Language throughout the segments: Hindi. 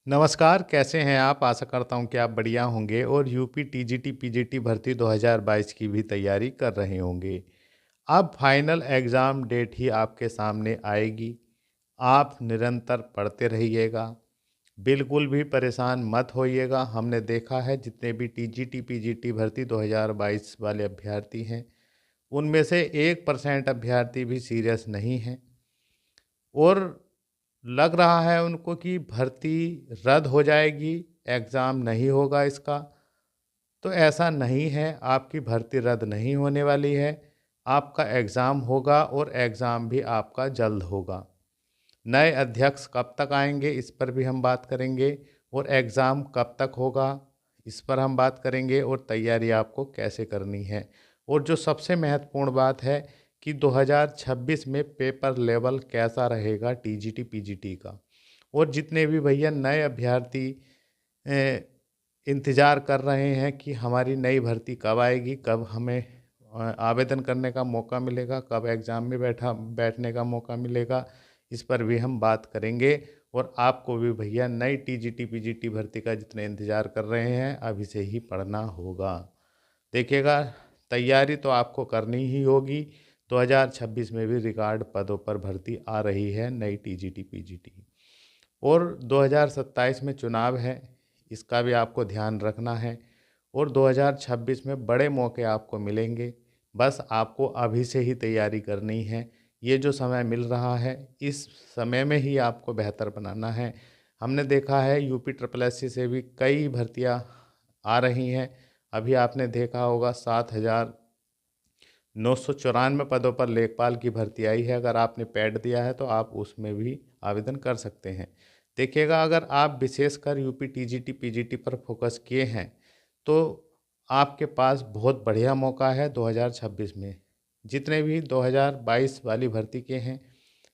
नमस्कार, कैसे हैं आप? आशा करता हूँ कि आप बढ़िया होंगे और यूपी टीजीटी पीजीटी भर्ती 2022 की भी तैयारी कर रहे होंगे। अब फाइनल एग्ज़ाम डेट ही आपके सामने आएगी। आप निरंतर पढ़ते रहिएगा, बिल्कुल भी परेशान मत होइएगा। हमने देखा है जितने भी टीजीटी पीजीटी भर्ती 2022 वाले अभ्यर्थी हैं, उनमें से 1% अभ्यर्थी भी सीरियस नहीं हैं और लग रहा है उनको कि भर्ती रद्द हो जाएगी, एग्ज़ाम नहीं होगा इसका। तो ऐसा नहीं है, आपकी भर्ती रद्द नहीं होने वाली है। आपका एग्ज़ाम होगा और एग्ज़ाम भी आपका जल्द होगा। नए अध्यक्ष कब तक आएंगे, इस पर भी हम बात करेंगे और एग्ज़ाम कब तक होगा, इस पर हम बात करेंगे और तैयारी आपको कैसे करनी है। और जो सबसे महत्वपूर्ण बात है कि 2026 में पेपर लेवल कैसा रहेगा टीजीटी पीजीटी का। और जितने भी भैया नए अभ्यर्थी अ, इंतज़ार कर रहे हैं कि हमारी नई भर्ती कब आएगी, कब हमें आवेदन करने का मौका मिलेगा, कब एग्ज़ाम में बैठने का मौका मिलेगा, इस पर भी हम बात करेंगे। और आपको भी भैया नई टीजीटी पीजीटी भर्ती का जितने इंतज़ार कर रहे हैं, अभी से ही पढ़ना होगा। देखिएगा, तैयारी तो आपको करनी ही होगी। 2026 में भी रिकॉर्ड पदों पर भर्ती आ रही है नई टीजीटी पीजीटी। और 2027 में चुनाव है, इसका भी आपको ध्यान रखना है। और 2026 में बड़े मौके आपको मिलेंगे, बस आपको अभी से ही तैयारी करनी है। ये जो समय मिल रहा है, इस समय में ही आपको बेहतर बनाना है। हमने देखा है यूपी ट्रिपल एससी से भी कई भर्तियां आ रही हैं। अभी आपने देखा होगा 7,994 पदों पर लेखपाल की भर्ती आई है। अगर आपने पैड दिया है तो आप उसमें भी आवेदन कर सकते हैं। देखिएगा, अगर आप विशेषकर यूपी टीजीटी पीजीटी पर फोकस किए हैं तो आपके पास बहुत बढ़िया मौका है 2026 में। जितने भी 2022 वाली भर्ती के हैं,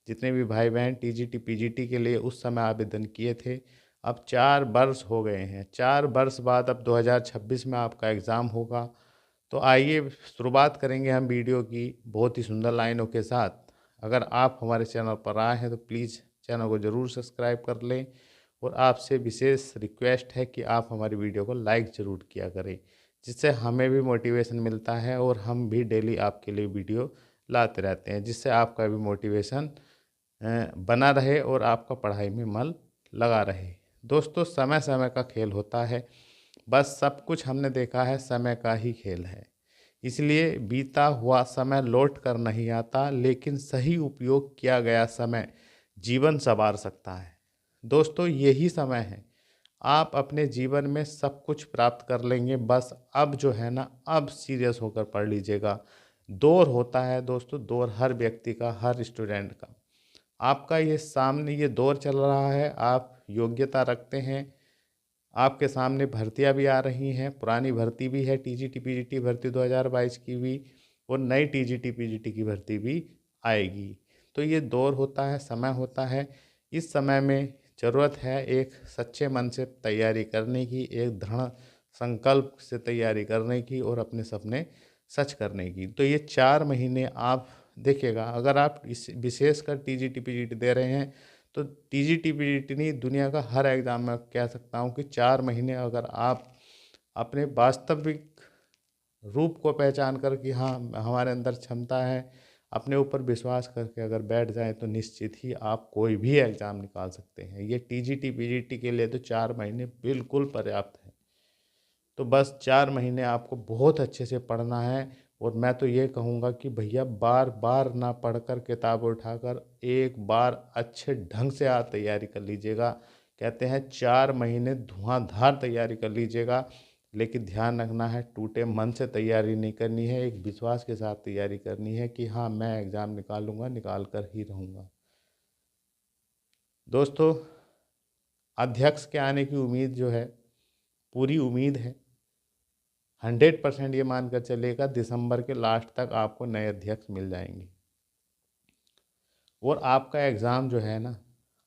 जितने भी भाई बहन टीजीटी पीजीटी के लिए उस समय आवेदन किए थे, अब 4 वर्ष हो गए हैं। 4 वर्ष बाद अब 2026 में आपका एग्ज़ाम होगा। तो आइए शुरुआत करेंगे हम वीडियो की बहुत ही सुंदर लाइनों के साथ। अगर आप हमारे चैनल पर आए हैं तो प्लीज़ चैनल को ज़रूर सब्सक्राइब कर लें और आपसे विशेष रिक्वेस्ट है कि आप हमारी वीडियो को लाइक ज़रूर किया करें, जिससे हमें भी मोटिवेशन मिलता है और हम भी डेली आपके लिए वीडियो लाते रहते हैं, जिससे आपका भी मोटिवेशन बना रहे और आपका पढ़ाई में मन लगा रहे। दोस्तों, समय समय का खेल होता है, बस सब कुछ हमने देखा है समय का ही खेल है। इसलिए बीता हुआ समय लौट कर नहीं आता, लेकिन सही उपयोग किया गया समय जीवन संवार सकता है। दोस्तों, यही समय है, आप अपने जीवन में सब कुछ प्राप्त कर लेंगे। बस अब जो है ना, अब सीरियस होकर पढ़ लीजिएगा। दौर होता है दोस्तों, दौर हर व्यक्ति का, हर स्टूडेंट का। आपका ये सामने ये दौर चल रहा है, आप योग्यता रखते हैं, आपके सामने भर्तियां भी आ रही हैं, पुरानी भर्ती भी है, टीजीटी पीजीटी भर्ती 2022 की भी, और नई टीजीटी पीजीटी की भर्ती भी आएगी। तो ये दौर होता है, समय होता है। इस समय में ज़रूरत है एक सच्चे मन से तैयारी करने की, एक दृढ़ संकल्प से तैयारी करने की और अपने सपने सच करने की। तो ये 4 महीने आप देखिएगा, अगर आप इस विशेषकर टीजीटी पीजीटी दे रहे हैं तो टीजीटी पीजीटी नहीं, दुनिया का हर एग्ज़ाम में कह सकता हूँ कि 4 महीने अगर आप अपने वास्तविक रूप को पहचान कर कि हाँ, हमारे अंदर क्षमता है, अपने ऊपर विश्वास करके अगर बैठ जाएं तो निश्चित ही आप कोई भी एग्ज़ाम निकाल सकते हैं। ये टीजीटी पीजीटी के लिए तो 4 महीने बिल्कुल पर्याप्त है। तो बस 4 महीने आपको बहुत अच्छे से पढ़ना है। और मैं तो ये कहूँगा कि भैया बार बार ना पढ़कर किताब उठाकर एक बार अच्छे ढंग से आप तैयारी कर लीजिएगा। कहते हैं 4 महीने धुआंधार तैयारी कर लीजिएगा, लेकिन ध्यान रखना है टूटे मन से तैयारी नहीं करनी है, एक विश्वास के साथ तैयारी करनी है कि हाँ, मैं एग्ज़ाम निकालूंगा, निकाल कर ही रहूँगा। दोस्तों, अध्यक्ष के आने की उम्मीद जो है, पूरी उम्मीद है। 100% ये मानकर चलेगा दिसंबर के लास्ट तक आपको नए अध्यक्ष मिल जाएंगे। और आपका एग्ज़ाम जो है ना,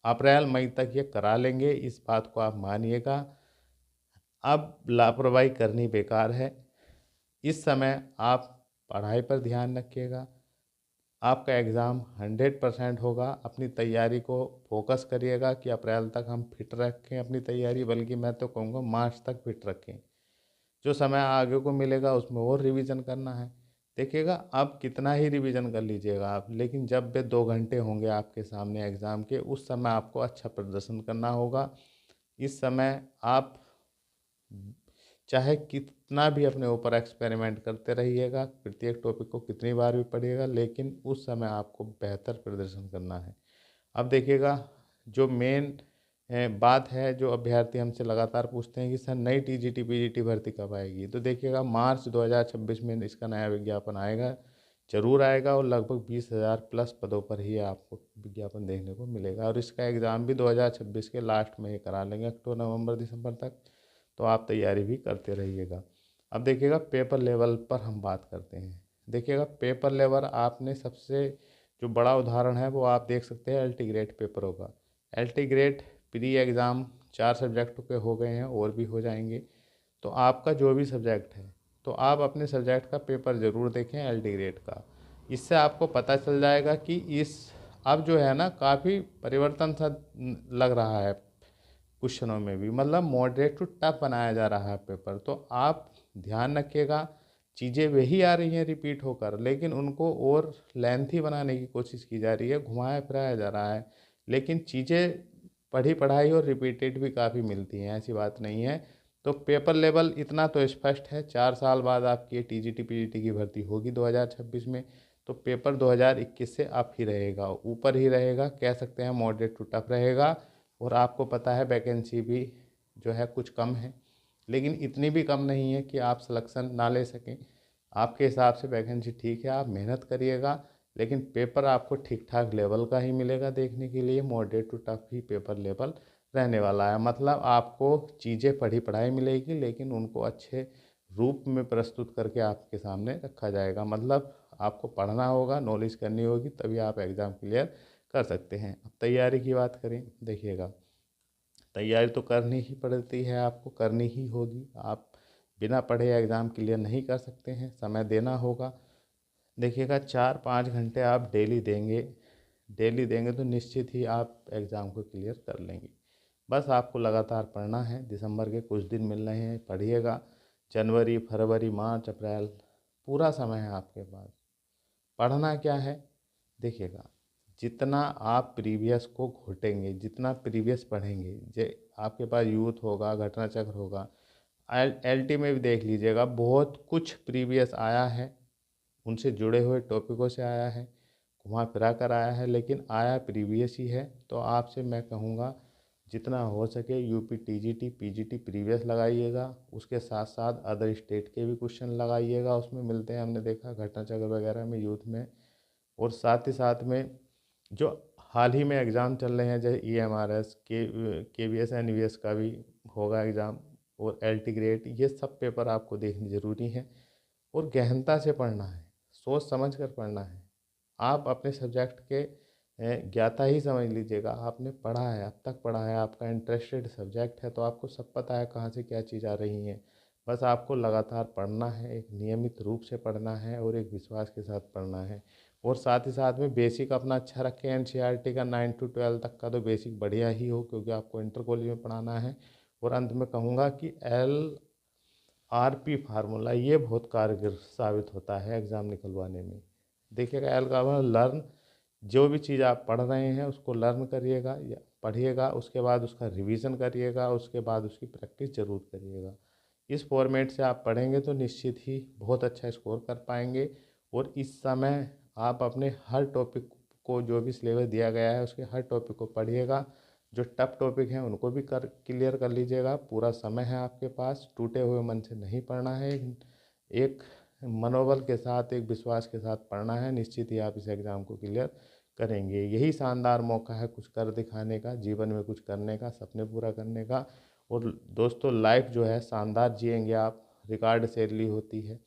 अप्रैल मई तक ये करा लेंगे, इस बात को आप मानिएगा। अब लापरवाही करनी बेकार है। इस समय आप पढ़ाई पर ध्यान रखिएगा, आपका एग्ज़ाम 100% होगा। अपनी तैयारी को फोकस करिएगा कि अप्रैल तक हम फिट रखें अपनी तैयारी, बल्कि मैं तो कहूँगा मार्च तक फिट रखें। जो समय आगे को मिलेगा उसमें और रिवीजन करना है। देखिएगा, आप कितना ही रिवीजन कर लीजिएगा आप, लेकिन जब वे 2 घंटे होंगे आपके सामने एग्ज़ाम के, उस समय आपको अच्छा प्रदर्शन करना होगा। इस समय आप चाहे कितना भी अपने ऊपर एक्सपेरिमेंट करते रहिएगा, प्रत्येक टॉपिक को कितनी बार भी पढ़िएगा, लेकिन उस समय आपको बेहतर प्रदर्शन करना है। अब देखिएगा, जो मेन बात है, जो अभ्यर्थी हमसे लगातार पूछते हैं कि सर नई टीजीटी पीजीटी भर्ती कब आएगी, तो देखिएगा मार्च 2026 में इसका नया विज्ञापन आएगा, जरूर आएगा, और लगभग 20,000 प्लस पदों पर ही आपको विज्ञापन देखने को मिलेगा। और इसका एग्ज़ाम भी 2026 के लास्ट में ही करा लेंगे, अक्टूबर नवंबर दिसंबर तक। तो आप तैयारी भी करते रहिएगा। अब देखिएगा, पेपर लेवल पर हम बात करते हैं। देखिएगा, पेपर लेवल आपने सबसे जो बड़ा उदाहरण है वो आप देख सकते हैं एलटी ग्रेड पेपरों का। LT grade pre exam 4 subject के हो गए हैं और भी हो जाएंगे। तो आपका जो भी सब्जेक्ट है, तो आप अपने सब्जेक्ट का पेपर ज़रूर देखें एलटी ग्रेड का। इससे आपको पता चल जाएगा कि इस अब जो है ना, काफ़ी परिवर्तन सा लग रहा है क्वेश्चनों में भी, मतलब मॉडरेट टू टफ बनाया जा रहा है पेपर। तो आप ध्यान रखिएगा, चीज़ें वही आ रही हैं रिपीट होकर, लेकिन उनको और लेंथी बनाने की कोशिश की जा रही है, घुमाया फिराया जा रहा है। लेकिन चीज़ें पढ़ी पढ़ाई और रिपीटेड भी काफ़ी मिलती हैं, ऐसी बात नहीं है। तो पेपर लेवल इतना तो स्पष्ट है, 4 साल बाद आपकी टीजीटी पीजीटी की भर्ती होगी 2026 में। तो पेपर 2021 से अप ही रहेगा, ऊपर ही रहेगा, कह सकते हैं मॉडरेट टू टफ रहेगा। और आपको पता है वैकेंसी भी जो है कुछ कम है, लेकिन इतनी भी कम नहीं है कि आप सिलेक्शन ना ले सकें। आपके हिसाब से वैकेंसी ठीक है, आप मेहनत करिएगा, लेकिन पेपर आपको ठीक ठाक लेवल का ही मिलेगा देखने के लिए। मॉडरेट टू टफ ही पेपर लेवल रहने वाला है, मतलब आपको चीज़ें पढ़ी पढ़ाई मिलेगी, लेकिन उनको अच्छे रूप में प्रस्तुत करके आपके सामने रखा जाएगा। मतलब आपको पढ़ना होगा, नॉलेज करनी होगी, तभी आप एग्ज़ाम क्लियर कर सकते हैं। अब तैयारी की बात करें, देखिएगा, तैयारी तो करनी ही पड़ती है, आपको करनी ही होगी। आप बिना पढ़े एग्ज़ाम क्लियर नहीं कर सकते हैं, समय देना होगा। देखिएगा, 4-5 घंटे आप डेली देंगे तो निश्चित ही आप एग्ज़ाम को क्लियर कर लेंगे। बस आपको लगातार पढ़ना है, दिसंबर के कुछ दिन मिल रहे हैं, पढ़िएगा। जनवरी, फरवरी, मार्च, अप्रैल, पूरा समय है आपके पास। पढ़ना क्या है, देखिएगा, जितना आप प्रीवियस को घोटेंगे, जितना प्रीवियस पढ़ेंगे, जे आपके पास यूथ होगा, घटना चक्र होगा, एलटी में भी देख लीजिएगा, बहुत कुछ प्रीवियस आया है, उनसे जुड़े हुए टॉपिकों से आया है, घुमा फिरा कर आया है, लेकिन आया प्रीवियस ही है। तो आपसे मैं कहूँगा, जितना हो सके यूपी टीजीटी पीजीटी प्रीवियस लगाइएगा, उसके साथ साथ अदर स्टेट के भी क्वेश्चन लगाइएगा, उसमें मिलते हैं, हमने देखा घटना चक्र वगैरह में, यूथ में। और साथ ही साथ में जो हाल ही में एग्ज़ाम चल रहे हैं, जैसे ईएमआरएस केवीएस एनवीएस का भी होगा एग्ज़ाम, और एलटी ग्रेड, ये सब पेपर आपको देखने ज़रूरी हैं। और गहनता से पढ़ना है, सोच समझ कर पढ़ना है। आप अपने सब्जेक्ट के ज्ञाता ही समझ लीजिएगा, आपने पढ़ा है, अब तक पढ़ा है, आपका इंटरेस्टेड सब्जेक्ट है, तो आपको सब पता है कहाँ से क्या चीज़ आ रही है। बस आपको लगातार पढ़ना है, एक नियमित रूप से पढ़ना है, और एक विश्वास के साथ पढ़ना है। और साथ ही साथ में बेसिक अपना अच्छा रखें, एनसीईआरटी का 9 to 12 तक का तो बेसिक बढ़िया ही हो, क्योंकि आपको इंटर कॉलेज में पढ़ाना है। और अंत में कहूँगा कि LRP फार्मूला ये बहुत कारगर साबित होता है एग्ज़ाम निकलवाने में। देखिएगा, एल का मतलब लर्न, जो भी चीज़ आप पढ़ रहे हैं उसको लर्न करिएगा या पढ़िएगा, उसके बाद उसका रिवीजन करिएगा, उसके बाद उसकी प्रैक्टिस ज़रूर करिएगा। इस फॉर्मेट से आप पढ़ेंगे तो निश्चित ही बहुत अच्छा स्कोर कर पाएंगे। और इस समय आप अपने हर टॉपिक को, जो भी सिलेबस दिया गया है उसके हर टॉपिक को पढ़िएगा। जो टफ टॉपिक हैं उनको भी क्लियर कर लीजिएगा। पूरा समय है आपके पास, टूटे हुए मन से नहीं पढ़ना है, एक मनोबल के साथ, एक विश्वास के साथ पढ़ना है। निश्चित ही आप इस एग्ज़ाम को क्लियर करेंगे। यही शानदार मौका है कुछ कर दिखाने का, जीवन में कुछ करने का, सपने पूरा करने का। और दोस्तों, लाइफ जो है शानदार जिएंगे आप, रिकॉर्ड सैलरी होती है,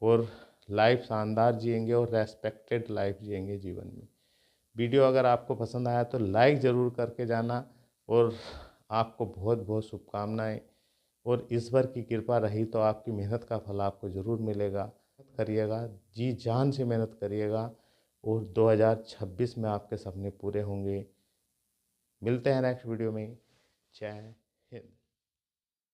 और लाइफ शानदार जिएंगे और रेस्पेक्टेड लाइफ जिएंगे जीवन में। वीडियो अगर आपको पसंद आया तो लाइक ज़रूर करके जाना, और आपको बहुत बहुत शुभकामनाएं। और ईश्वर की कृपा रही तो आपकी मेहनत का फल आपको ज़रूर मिलेगा। करिएगा, जी जान से मेहनत करिएगा, और 2026 में आपके सपने पूरे होंगे। मिलते हैं नेक्स्ट वीडियो में। जय हिंद।